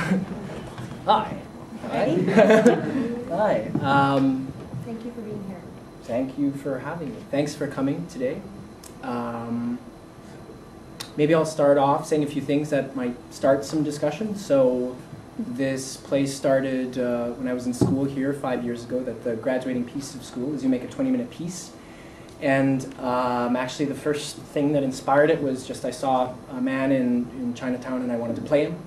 Hi. Hi. Hi. Thank you for being here. Thank you for having me. Thanks for coming today. Maybe I'll start off saying a few things that might start some discussion. So this play started when I was in school here 5 years ago, that the graduating piece of school is you make a 20-minute piece. And actually the first thing that inspired it was just I saw a man in Chinatown and I wanted to play him.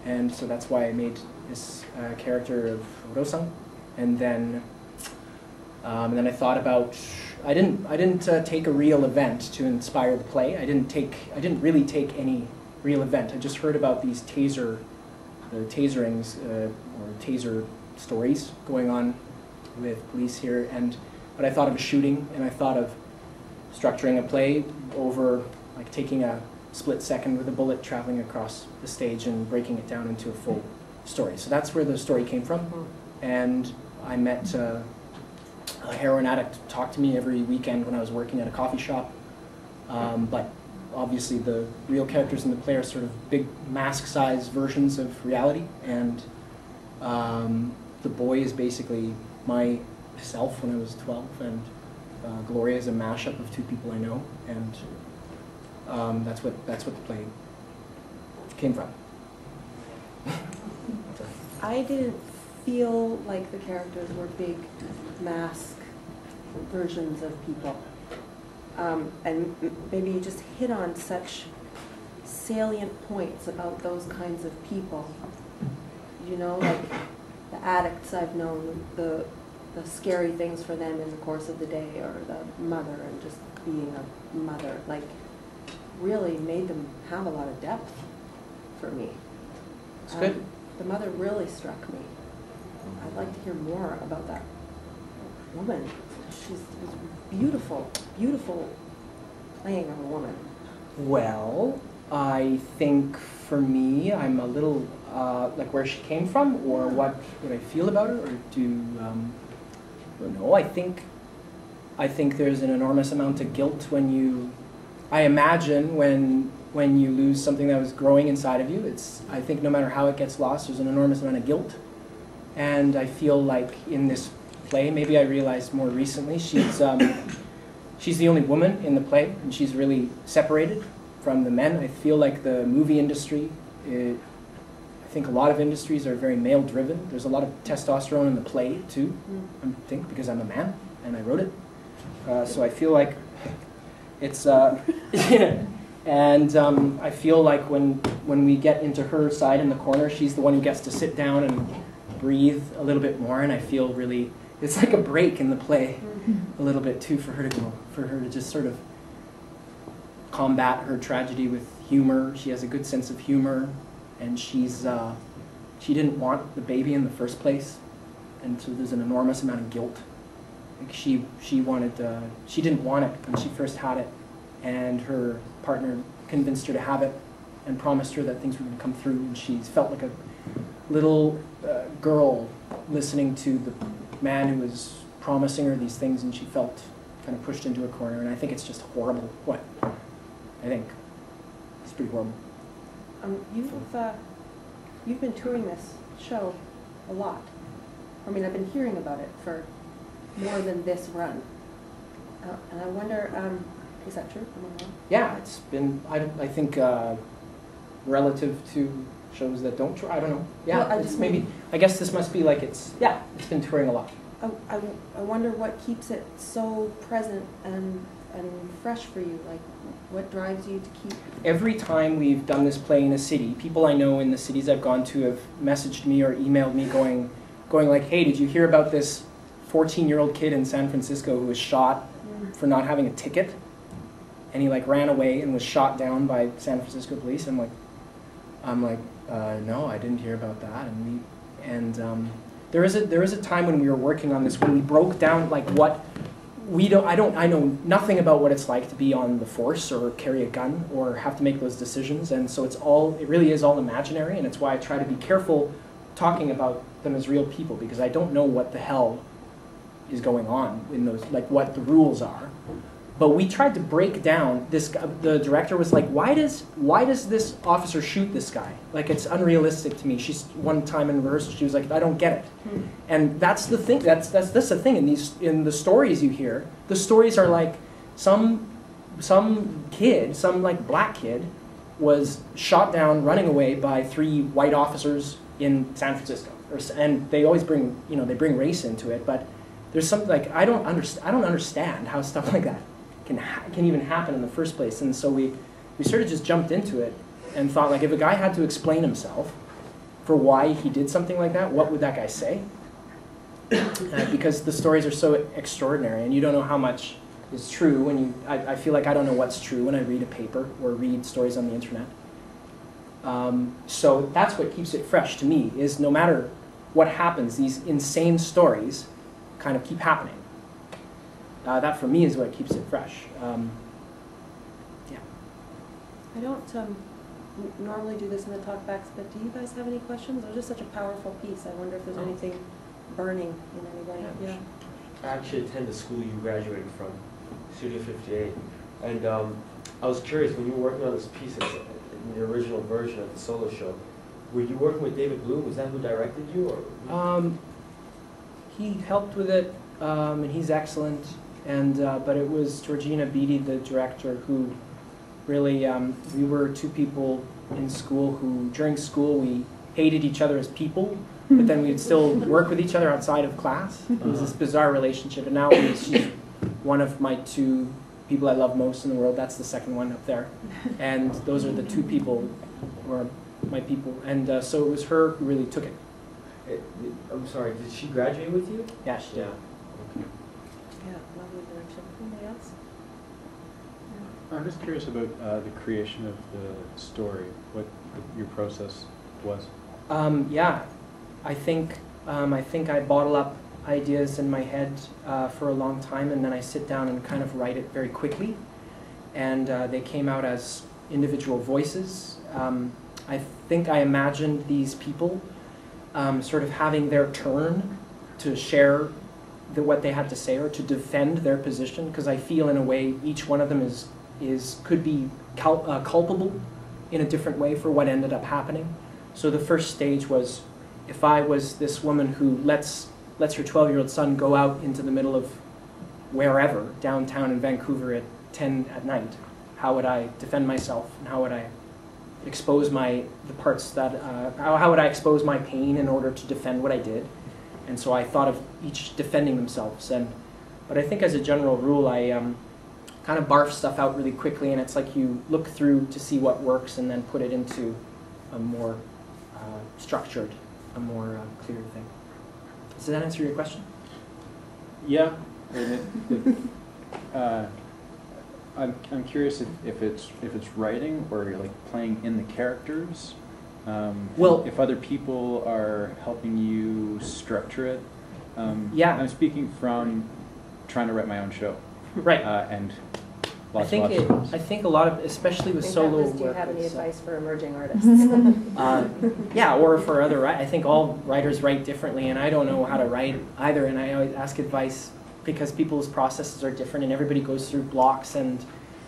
And so that's why I made this character of Rosang. And then I thought about, I didn't take a real event to inspire the play. I didn't really take any real event. I just heard about these taserings or taser stories going on with police here, but I thought of a shooting, and I thought of structuring a play over like taking a split second with a bullet traveling across the stage and breaking it down into a full story. So that's where the story came from. And I met a heroin addict talked to me every weekend when I was working at a coffee shop. But obviously the real characters in the play are sort of big mask-sized versions of reality. And the boy is basically myself when I was 12, and Gloria is a mashup of two people I know. And that's what the play came from. I didn't feel like the characters were big mask versions of people. And maybe you just hit on such salient points about those kinds of people. You know, like the addicts I've known, the scary things for them in the course of the day, or the mother and just being a mother, like really made them have a lot of depth for me. That's good. The mother really struck me. I'd like to hear more about that woman. She was beautiful, beautiful playing of a woman. Well, I think for me, I'm a little like where she came from, or what I feel about her, or I don't know. I think there's an enormous amount of guilt when you. I imagine when you lose something that was growing inside of you, I think no matter how it gets lost, there's an enormous amount of guilt. And I feel like in this play, maybe I realized more recently, she's the only woman in the play, and she's really separated from the men. I feel like the movie industry, I think a lot of industries are very male-driven. There's a lot of testosterone in the play, too, I think, because I'm a man, and I wrote it. So I feel like it's... And I feel like when we get into her side in the corner, she's the one who gets to sit down and breathe a little bit more, and I feel really, it's like a break in the play a little bit too for her to just sort of combat her tragedy with humor. She has a good sense of humor, and she didn't want the baby in the first place, and so there's an enormous amount of guilt. Like she didn't want it when she first had it, and her partner convinced her to have it and promised her that things were going to come through, and she felt like a little girl listening to the man who was promising her these things, and she felt kind of pushed into a corner, and I think it's just horrible. What? I think it's pretty horrible. You've been touring this show a lot. I mean, I've been hearing about it for more than this run, and I wonder, is that true? Am I wrong? Yeah, it's been, I think, relative to shows that don't tour, I don't know. Yeah, well, it's maybe, I guess this must be like it's been touring a lot. I wonder what keeps it so present and fresh for you. Like, what drives you to keep... Every time we've done this play in a city, people I know in the cities I've gone to have messaged me or emailed me going like, hey, did you hear about this 14-year-old kid in San Francisco who was shot for not having a ticket? And he like ran away and was shot down by San Francisco police. I'm like, no, I didn't hear about that. And there is a time when we were working on this when we broke down like what I know nothing about what it's like to be on the force or carry a gun or have to make those decisions. And so it really is all imaginary, and it's why I try to be careful talking about them as real people, because I don't know what the hell is going on in those, like what the rules are. But we tried to break down this guy. The director was like, why does this officer shoot this guy? Like, it's unrealistic to me. She's one time in rehearsal, she was like, I don't get it. And that's the thing. That's the thing in the stories you hear. The stories are like some kid, some like black kid, was shot down running away by 3 white officers in San Francisco. And they always bring they bring race into it, but there's something like I don't understand how stuff like that can even happen in the first place. And so we sort of just jumped into it and thought, like, if a guy had to explain himself for why he did something like that, what would that guy say? Because the stories are so extraordinary, and you don't know how much is true. And I feel like I don't know what's true when I read a paper or read stories on the internet. So that's what keeps it fresh to me, is no matter what happens, these insane stories kind of keep happening. That for me is what keeps it fresh. Yeah. I don't normally do this in the talkbacks, but do you guys have any questions? It was just such a powerful piece. I wonder if there's anything burning in anybody. Yeah. I actually attended the school you graduated from, Studio 58, and I was curious, when you were working on this piece in the original version of the solo show, were you working with David Bloom? Was that who directed you? Or? He helped with it, and he's excellent. And but it was Georgina Beatty, the director, who really, we were 2 people in school who, during school, we hated each other as people, but then we'd still work with each other outside of class. It was this bizarre relationship, and now she's one of my 2 people I love most in the world. That's the second one up there. And those are the 2 people who are my people. And so it was her who really took it. I'm sorry, did she graduate with you? Yeah, she did. Yeah, lovely direction. Anybody else? I'm just curious about the creation of the story, what your process was. Yeah, I think I bottle up ideas in my head for a long time, and then I sit down and kind of write it very quickly, and they came out as individual voices. I think I imagined these people sort of having their turn to share what they had to say or to defend their position, because I feel in a way each one of them could be culpable in a different way for what ended up happening. So the first stage was, if I was this woman who lets her 12-year-old son go out into the middle of wherever, downtown in Vancouver at 10 at night, how would I defend myself, and how would I expose how would I expose my pain in order to defend what I did? And so I thought of each defending themselves. But I think as a general rule, I kind of barf stuff out really quickly, and it's like you look through to see what works and then put it into a more structured, a more clear thing. Does that answer your question? Yeah. I'm curious if it's writing or like playing in the characters. Well, if other people are helping you structure it. Yeah. I'm speaking from trying to write my own show. Right. And lots I think a lot of, especially with solo work. Do you have any advice for emerging artists? Yeah, or for other I think all writers write differently, and I don't know how to write either, and I always ask advice because people's processes are different, and everybody goes through blocks, and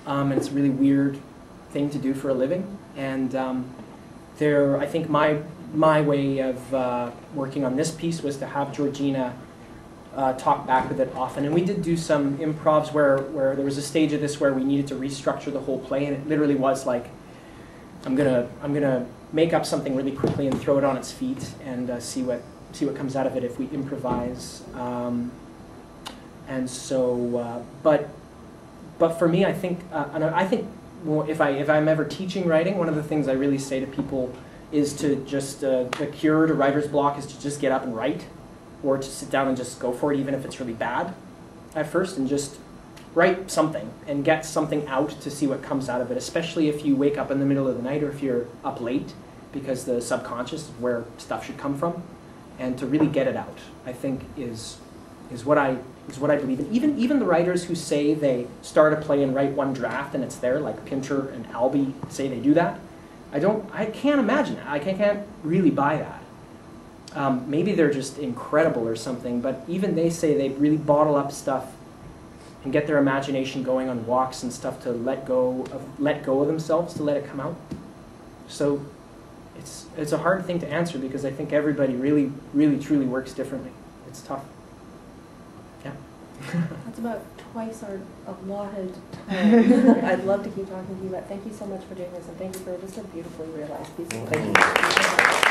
it's a really weird thing to do for a living. And I think my way of working on this piece was to have Georgina talk back with it often, and we did do some improvs where there was a stage of this where we needed to restructure the whole play, and it literally was like, I'm gonna make up something really quickly and throw it on its feet and see what comes out of it if we improvise. And so, but for me, I think, if I'm ever teaching writing, one of the things I really say to people is to just the cure to writer's block is to just get up and write, or to sit down and just go for it, even if it's really bad at first, and just write something and get something out to see what comes out of it, especially if you wake up in the middle of the night or if you're up late, because the subconscious is where stuff should come from, and to really get it out, I think is what I believe in. Even the writers who say they start a play and write one draft and it's there, like Pinter and Albee say they do that, I can't imagine that. I can't really buy that. Maybe they're just incredible or something, but even they say they really bottle up stuff and get their imagination going on walks and stuff to let go of themselves, to let it come out. So it's a hard thing to answer because I think everybody really, really, truly works differently. It's tough. Yeah. That's about twice our allotted time. I'd love to keep talking to you, but thank you so much for doing this, and thank you for just a beautifully realized piece of work. Thank you.